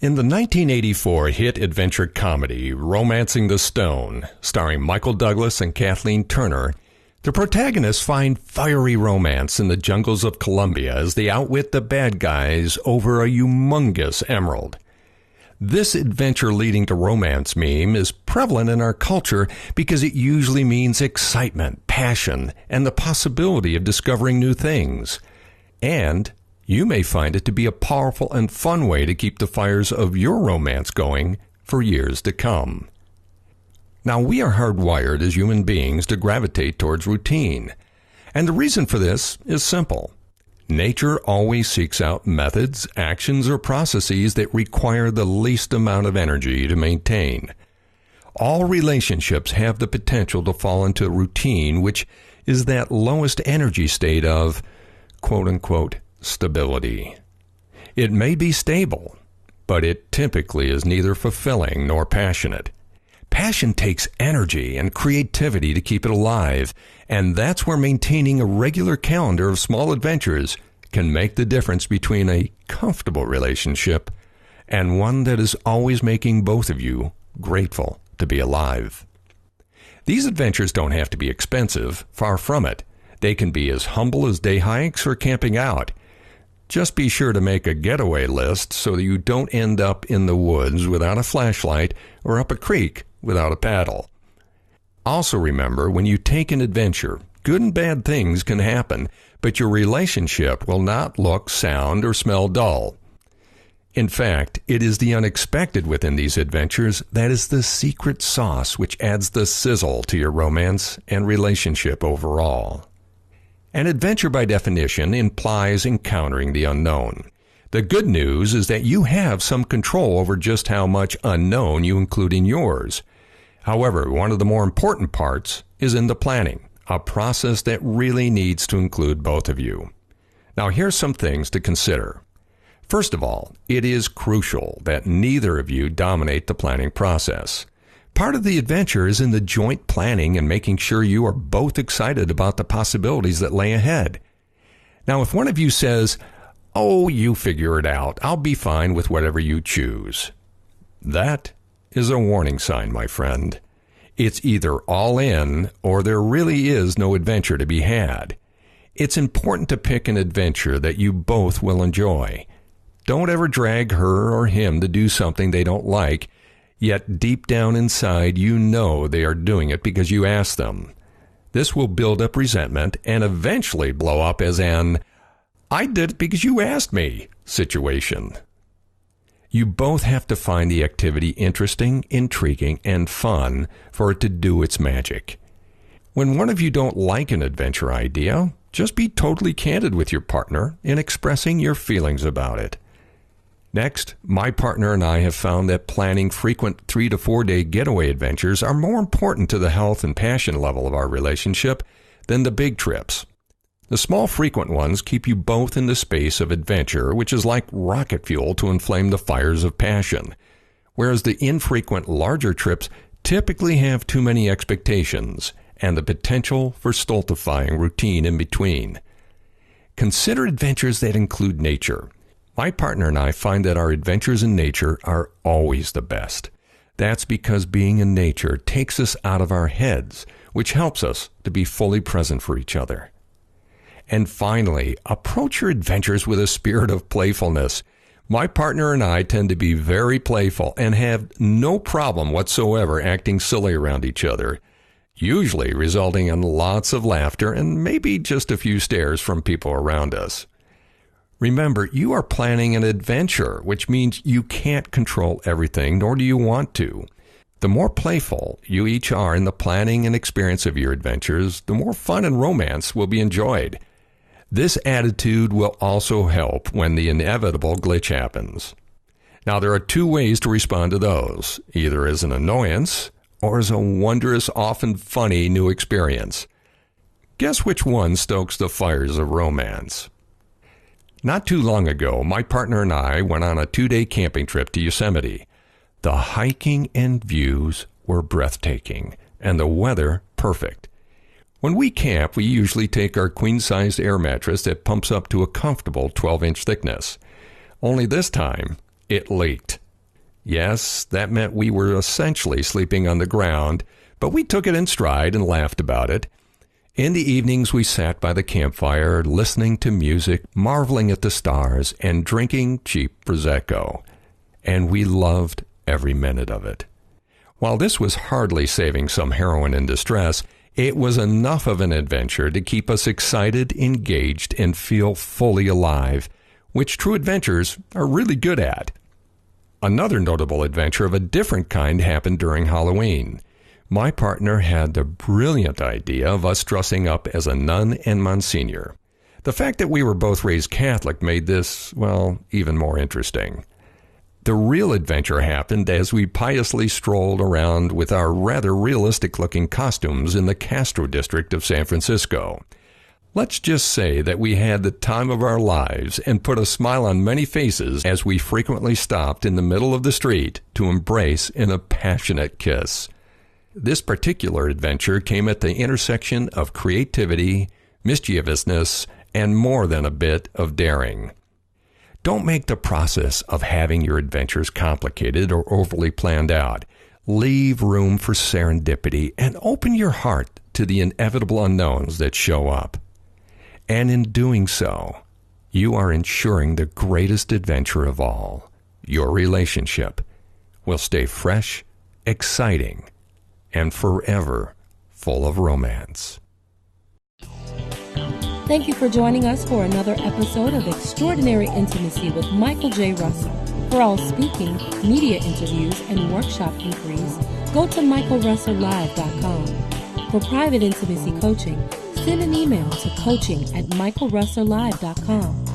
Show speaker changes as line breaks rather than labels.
In the 1984 hit adventure comedy Romancing the Stone, starring Michael Douglas and Kathleen Turner, the protagonists find fiery romance in the jungles of Colombia as they outwit the bad guys over a humongous emerald. This adventure leading to romance meme is prevalent in our culture because it usually means excitement, passion, and the possibility of discovering new things. And you may find it to be a powerful and fun way to keep the fires of your romance going for years to come. Now, we are hardwired as human beings to gravitate towards routine. And the reason for this is simple. Nature always seeks out methods, actions, or processes that require the least amount of energy to maintain. All relationships have the potential to fall into routine, which is that lowest energy state of, quote-unquote, stability. It may be stable, but it typically is neither fulfilling nor passionate. Passion takes energy and creativity to keep it alive, and that's where maintaining a regular calendar of small adventures can make the difference between a comfortable relationship and one that is always making both of you grateful to be alive. These adventures don't have to be expensive, far from it. They can be as humble as day hikes or camping out. Just be sure to make a getaway list so that you don't end up in the woods without a flashlight or up a creek without a paddle. Also remember, when you take an adventure, good and bad things can happen, but your relationship will not look, sound, or smell dull. In fact, it is the unexpected within these adventures that is the secret sauce which adds the sizzle to your romance and relationship overall. An adventure, by definition, implies encountering the unknown. The good news is that you have some control over just how much unknown you include in yours. However, one of the more important parts is in the planning, a process that really needs to include both of you. Now, here's some things to consider. First of all, it is crucial that neither of you dominate the planning process. Part of the adventure is in the joint planning and making sure you are both excited about the possibilities that lay ahead. Now, if one of you says, "Oh, you figure it out, I'll be fine with whatever you choose," that is a warning sign, my friend. It's either all in or there really is no adventure to be had. It's important to pick an adventure that you both will enjoy. Don't ever drag her or him to do something they don't like, yet deep down inside you know they are doing it because you asked them. This will build up resentment and eventually blow up as an "I did it because you asked me" situation. You both have to find the activity interesting, intriguing, and fun for it to do its magic. When one of you don't like an adventure idea, just be totally candid with your partner in expressing your feelings about it. Next, my partner and I have found that planning frequent 3 to 4 day getaway adventures are more important to the health and passion level of our relationship than the big trips. The small frequent ones keep you both in the space of adventure, which is like rocket fuel to inflame the fires of passion, whereas the infrequent larger trips typically have too many expectations and the potential for stultifying routine in between. Consider adventures that include nature. My partner and I find that our adventures in nature are always the best. That's because being in nature takes us out of our heads, which helps us to be fully present for each other. And finally, approach your adventures with a spirit of playfulness. My partner and I tend to be very playful and have no problem whatsoever acting silly around each other, usually resulting in lots of laughter and maybe just a few stares from people around us. Remember, you are planning an adventure, which means you can't control everything, nor do you want to. The more playful you each are in the planning and experience of your adventures, the more fun and romance will be enjoyed. This attitude will also help when the inevitable glitch happens. Now, there are two ways to respond to those, either as an annoyance or as a wondrous, often funny new experience. Guess which one stokes the fires of romance? Not too long ago, my partner and I went on a 2-day camping trip to Yosemite. The hiking and views were breathtaking, and the weather perfect. When we camp, we usually take our queen-sized air mattress that pumps up to a comfortable 12-inch thickness. Only this time, it leaked, Yes, that meant we were essentially sleeping on the ground, but we took it in stride and laughed about it. In the evenings, we sat by the campfire, listening to music, marveling at the stars, and drinking cheap Prosecco. And we loved every minute of it. While this was hardly saving some heroine in distress, it was enough of an adventure to keep us excited, engaged, and feel fully alive, which true adventurers are really good at. Another notable adventure of a different kind happened during Halloween. My partner had the brilliant idea of us dressing up as a nun and Monsignor. The fact that we were both raised Catholic made this, well, even more interesting. The real adventure happened as we piously strolled around with our rather realistic-looking costumes in the Castro district of San Francisco. Let's just say that we had the time of our lives and put a smile on many faces as we frequently stopped in the middle of the street to embrace in a passionate kiss. This particular adventure came at the intersection of creativity, mischievousness, and more than a bit of daring. Don't make the process of having your adventures complicated or overly planned out. Leave room for serendipity and open your heart to the inevitable unknowns that show up. And in doing so, you are ensuring the greatest adventure of all, your relationship, will stay fresh, exciting, and forever full of romance.
Thank you for joining us for another episode of Extraordinary Intimacy with Michael J. Russell. For all speaking, media interviews, and workshop inquiries, go to michaelrusselllive.com. For private intimacy coaching, send an email to coaching@michaelrusselllive.com.